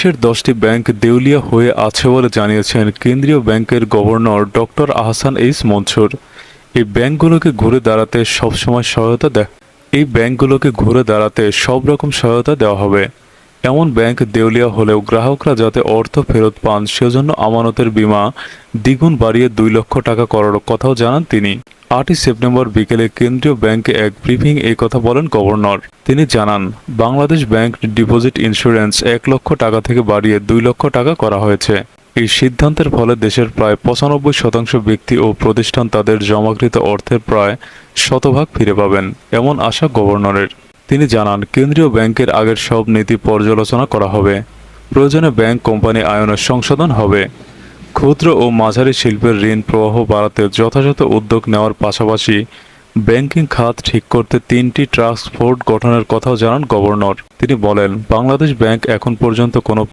দেশের 10টি ব্যাংক দেউলিয়া হয়ে আছে বলে জানিয়েছেন কেন্দ্রীয় ব্যাংকের governor doctor Ahsan H Mansur. এই ব্যাংকগুলোকে ঘুরে দাঁড়াতে সব রকম সহায়তা দেওয়া হবে। এমন ব্যাংক দেউলিয়া হলেও গ্রাহকরা যাতে অর্থ ফেরত পান সেজন্য আমানতের বীমা দ্বিগুণ বাড়িয়ে 2 লক্ষ টাকা করার কথাও জানান তিনি। 8ই সেপ্টেম্বর বিকেলে কেন্দ্রীয় ব্যাংকে এক ব্রিফিং এই কথা বলেন গভর্নর। তিনি জানান, বাংলাদেশ ব্যাংক ডিপোজিট ইন্স্যুরেন্স 1 লক্ষ টাকা থেকে বাড়িয়ে 2 লক্ষ টাকা করা হয়েছে। এই সিদ্ধান্তের ফলে দেশের প্রায় 95% ব্যক্তি ও প্রতিষ্ঠান তাদের জমাকৃত অর্থের প্রায় শতভাগ ফিরে পাবেন, এমন আশা গভর্নরের। তিনি জানান, কেন্দ্রীয় ব্যাংকের আগের সব নীতি পর্যালোচনা করা হবে। প্রয়োজনে ব্যাংক কোম্পানি আইনের সংশোধন হবে। ক্ষুদ্র ও মাঝারি শিল্পের ঋণ প্রবাহ বাড়াতে যথাযথ উদ্যোগ নেওয়ার পাশাপাশি ব্যাংকিং খাত ঠিক করতে 3টি টাস্ক ফোর্স গঠনের কথাও জানান গভর্নর। তিনি বলেন, বাংলাদেশ ব্যাংক এখন পর্যন্ত কোনো